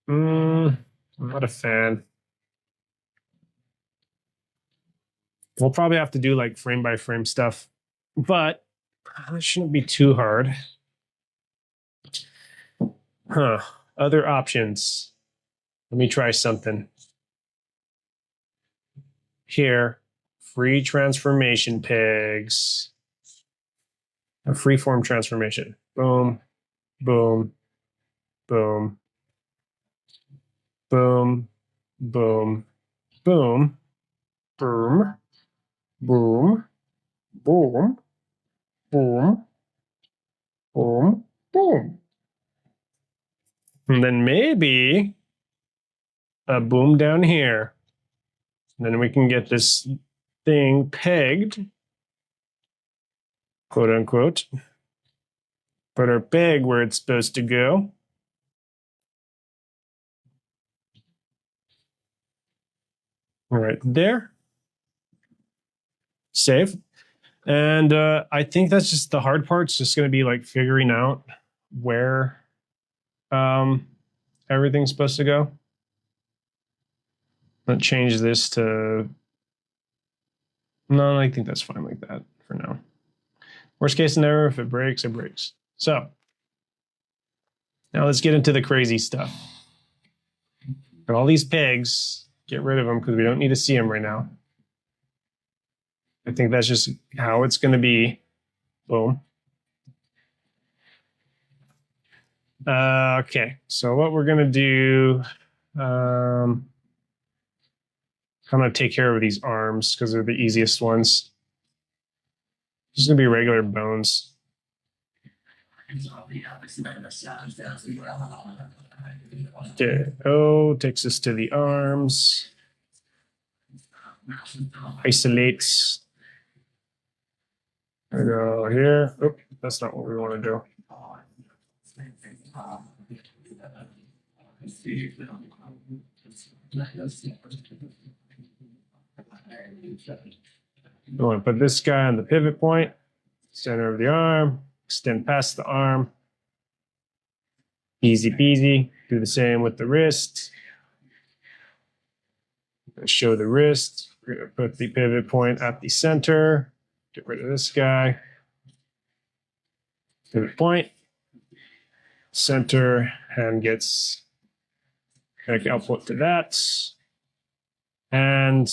I'm not a fan. We'll probably have to do like frame by frame stuff, but it shouldn't be too hard. Other options. Let me try something. Here, free transformation pegs. A freeform transformation. Boom, boom, boom, boom, boom, boom, boom, boom, boom, boom, boom, boom. And then maybe a boom down here. And then we can get this thing pegged, quote unquote. Put our peg where it's supposed to go. Right there. Save. And I think that's just the hard part. It's just going to be like figuring out where everything's supposed to go. Let's change this to... No, I think that's fine like that for now. Worst case scenario, if it breaks, it breaks. So now let's get into the crazy stuff. Got all these pegs. Get rid of them because we don't need to see them right now. I think that's just how it's going to be. Boom. Okay, so what we're going to do, I'm going to take care of these arms because they're the easiest ones. Just going to be regular bones. Okay. O takes us to the arms. Isolates. I go here. Oh, that's not what we want to do. I want to put this guy on the pivot point, center of the arm, extend past the arm. Easy peasy. Do the same with the wrist. Show the wrist. We're going to put the pivot point at the center. Get rid of this guy. Pivot point. Center. Hand gets connect output to that. And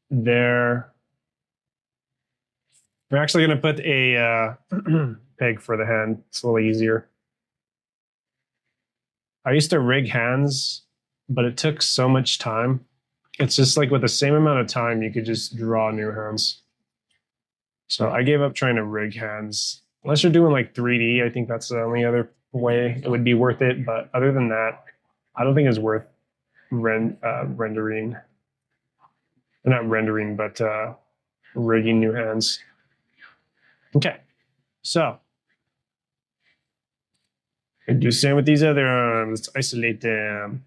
there. We're actually going to put a peg for the hand. It's a little easier. I used to rig hands, but it took so much time. It's just like with the same amount of time, you could just draw new hands. So I gave up trying to rig hands. Unless you're doing like 3D, I think that's the only other way it would be worth it. But other than that, I don't think it's worth rendering. Not rendering, but rigging new hands. Okay, so do the same with these other arms. Let's isolate them.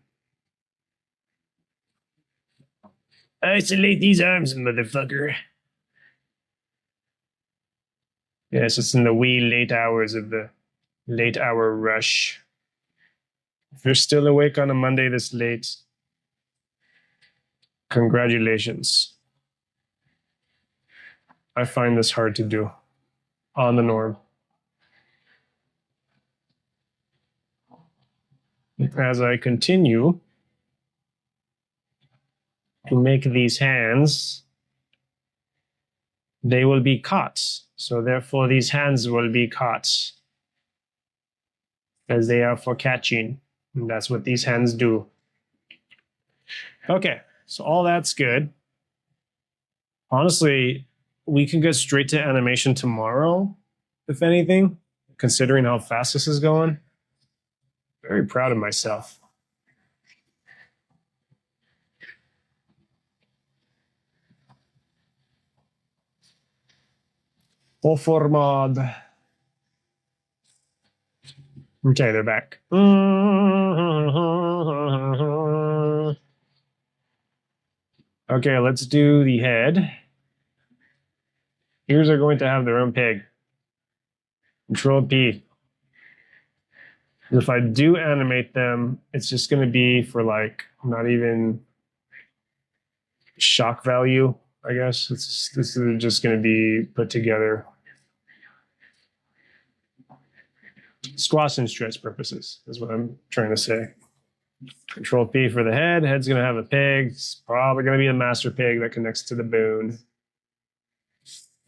Isolate these arms, motherfucker. Yes, it's in the wee late hours of the late hour rush. If you're still awake on a Monday this late, congratulations. I find this hard to do on the norm. As I continue to make these hands, they will be caught. So therefore these hands will be caught as they are for catching. And that's what these hands do. Okay, so all that's good. Honestly, we can get straight to animation tomorrow, if anything, considering how fast this is going. Very proud of myself. Full format. Okay, they're back. Okay, let's do the head. Ears are going to have their own peg. Control P. If I do animate them, it's just going to be for like not even shock value, I guess. This is just going to be put together. Squash and stretch purposes is what I'm trying to say. Control P for the head. Head's going to have a peg. It's probably going to be a master peg that connects to the bone.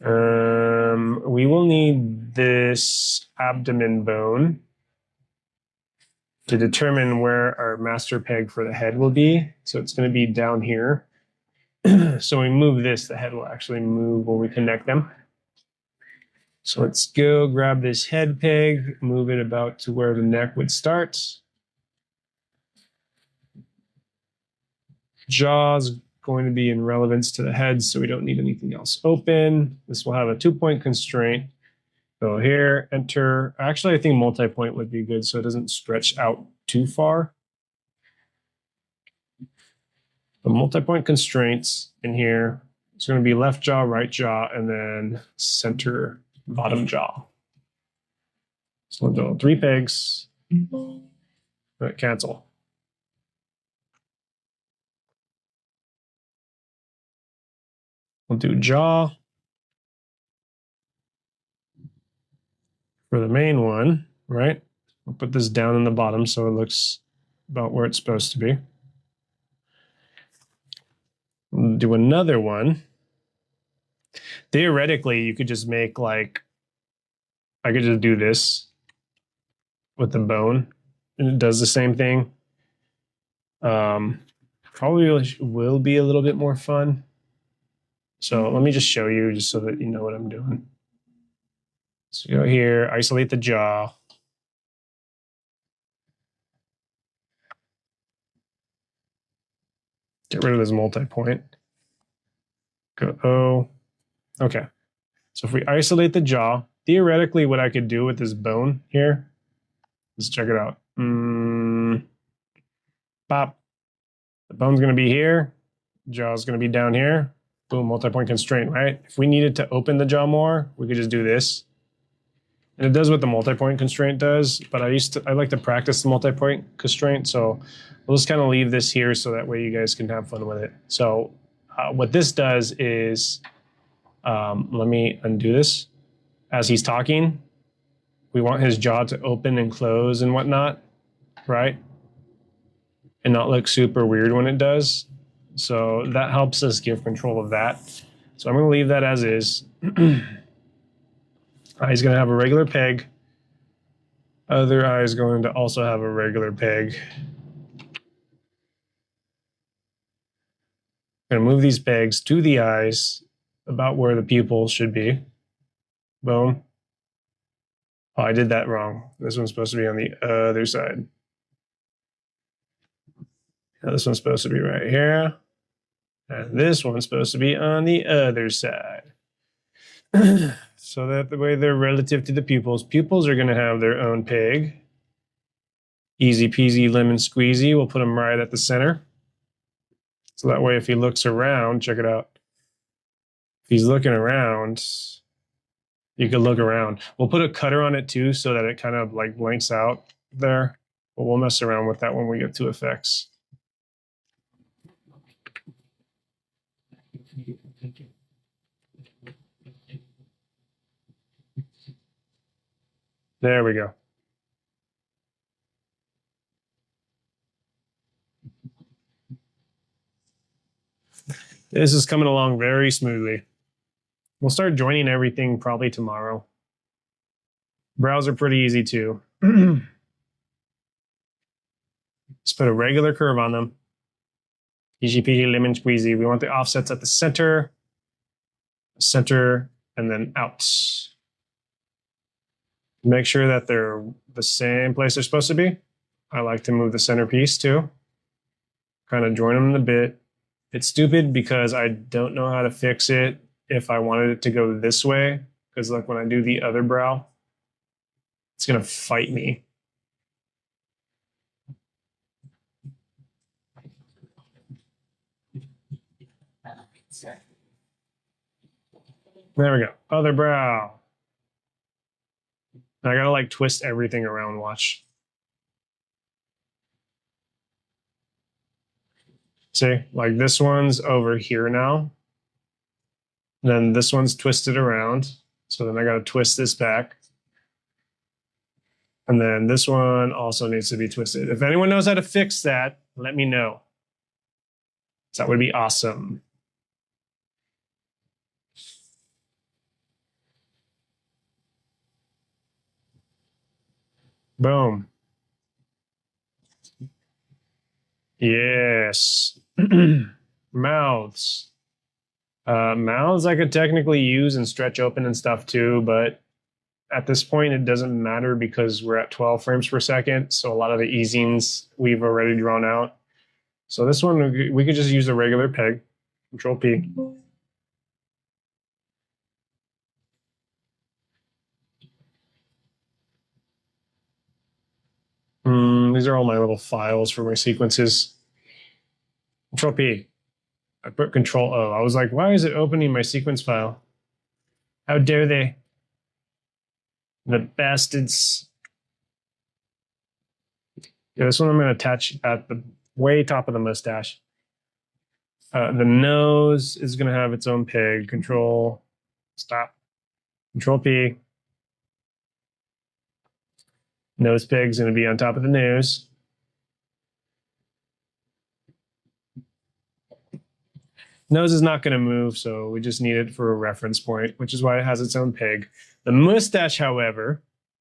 We will need this abdomen bone to determine where our master peg for the head will be. So it's going to be down here. So when we move this, the head will actually move when we connect them. So let's go grab this head peg, move it about to where the neck would start. Jaw's going to be in relevance to the head, so we don't need anything else open. This will have a 2-point constraint. So here, enter. Actually, I think multi-point would be good so it doesn't stretch out too far. The multi-point constraints in here, it's going to be left jaw, right jaw, and then center bottom jaw. So we'll do 3 pegs. Right, cancel. We'll do jaw for the main one, right? We'll put this down in the bottom so it looks about where it's supposed to be. We'll do another one. Theoretically, you could just make like, I could just do this with the bone, and it does the same thing. Probably will be a little bit more fun. So let me just show you just so that you know what I'm doing. So go here, isolate the jaw. Get rid of this multi-point. Go O. Okay. So if we isolate the jaw, theoretically what I could do with this bone here, let's check it out. Pop. The bone's going to be here. Jaw's going to be down here. Boom, multi-point constraint, right? If we needed to open the jaw more, we could just do this. And it does what the multi-point constraint does, but I like to practice the multi-point constraint, so we'll just kind of leave this here so that way you guys can have fun with it. So what this does is, let me undo this. As he's talking, we want his jaw to open and close and whatnot, right? And not look super weird when it does. So that helps us give control of that. So I'm going to leave that as is. Eye's going to have a regular peg. Other eye is going to also have a regular peg. I'm going to move these pegs to the eyes about where the pupil should be. Boom. Oh, I did that wrong. This one's supposed to be on the other side. Now this one's supposed to be right here. And this one's supposed to be on the other side. So that the way they're relative to the pupils. Pupils are going to have their own peg. Easy peasy lemon squeezy. We'll put them right at the center. So that way, if he looks around, check it out. If he's looking around, you can look around. We'll put a cutter on it too, so that it kind of like blanks out there. But we'll mess around with that when we get to effects. There we go. This is coming along very smoothly. We'll start joining everything probably tomorrow. Brows are pretty easy too. Let's put a regular curve on them. Easy peasy lemon squeezy. We want the offsets at the center, and then out. Make sure that they're the same place they're supposed to be. I like to move the centerpiece too. Kind of join them in the bit. It's stupid because I don't know how to fix it if I wanted it to go this way. Because like when I do the other brow, it's going to fight me. There we go. Other brow. I gotta like twist everything around, watch. See, like this one's over here now. Then this one's twisted around. So then I gotta twist this back. And then this one also needs to be twisted. If anyone knows how to fix that, let me know. That would be awesome. Boom. Yes. Mouths. Mouths I could technically use and stretch open and stuff too, but at this point it doesn't matter because we're at 12 frames per second. So a lot of the easings we've already drawn out. So this one, we could just use a regular peg. Control P. These are all my little files for my sequences. Control P. I put Control O. I was like, why is it opening my sequence file? How dare they? The bastards. Yeah, this one I'm going to attach at the way top of the mustache. The nose is going to have its own peg. Control. Stop. Control P. Nose peg's going to be on top of the nose. Nose is not going to move, so we just need it for a reference point, which is why it has its own peg. The mustache, however,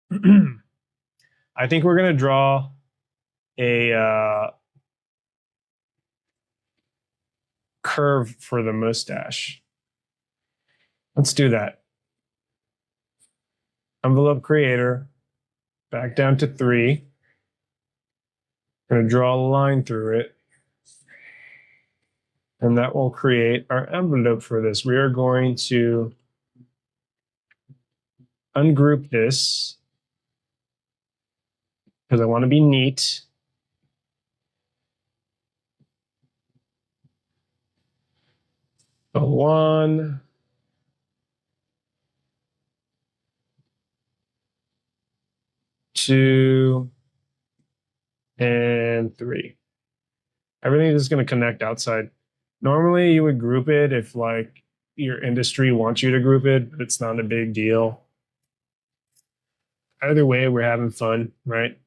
I think we're going to draw a curve for the mustache. Let's do that. Envelope creator, back down to 3. I'm going to draw a line through it. And that will create our envelope for this. We are going to ungroup this because I want to be neat. So 1, 2, and 3. Everything is going to connect outside. Normally, you would group it if like your industry wants you to group it, but it's not a big deal. Either way, we're having fun, right?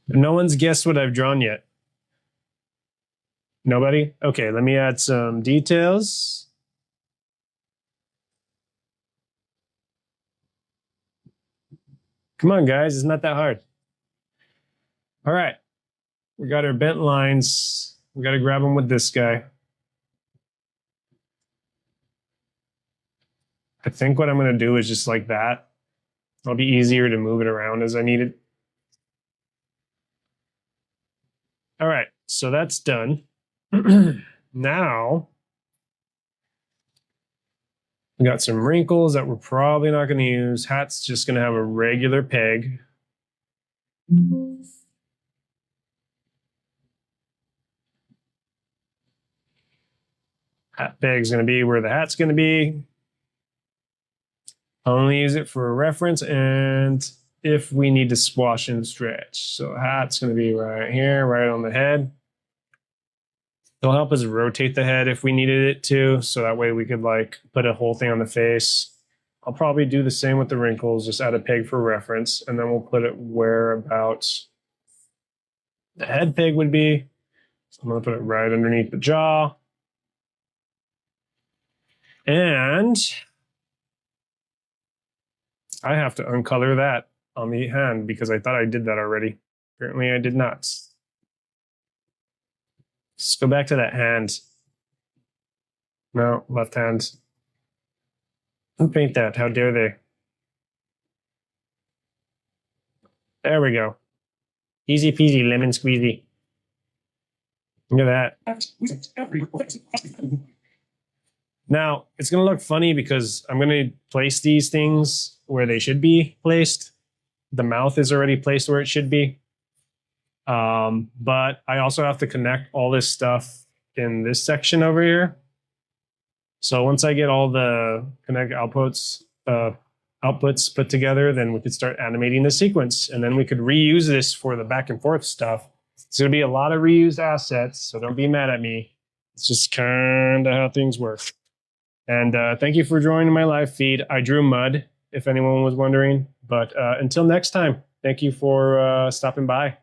No one's guessed what I've drawn yet. Nobody? Okay, let me add some details. Come on, guys, it's not that hard. All right, we got our bent lines. We got to grab them with this guy. I think what I'm going to do is just like that. It'll be easier to move it around as I need it. All right, so that's done. Now, we got some wrinkles that we're probably not going to use. Hat's just going to have a regular peg. Hat peg's going to be where the hat's going to be. Only use it for a reference and if we need to squash and stretch. So hat's going to be right here, right on the head. It'll help us rotate the head if we needed it to. So that way we could like put a whole thing on the face. I'll probably do the same with the wrinkles, just add a peg for reference. And then we'll put it where about the head peg would be. So I'm going to put it right underneath the jaw. And I have to uncolor that on the hand because I thought I did that already. Apparently I did not. Let's go back to that hand. No, left hand. Who paint that? How dare they? There we go. Easy peasy lemon squeezy. Look at that. Now, it's going to look funny because I'm going to place these things where they should be placed. The mouth is already placed where it should be. But I also have to connect all this stuff in this section over here. So once I get all the connect outputs put together, then we could start animating the sequence. And then we could reuse this for the back and forth stuff. It's going to be a lot of reused assets, so don't be mad at me. It's just kind of how things work. And thank you for joining my live feed. I drew mud, if anyone was wondering. But until next time, thank you for stopping by.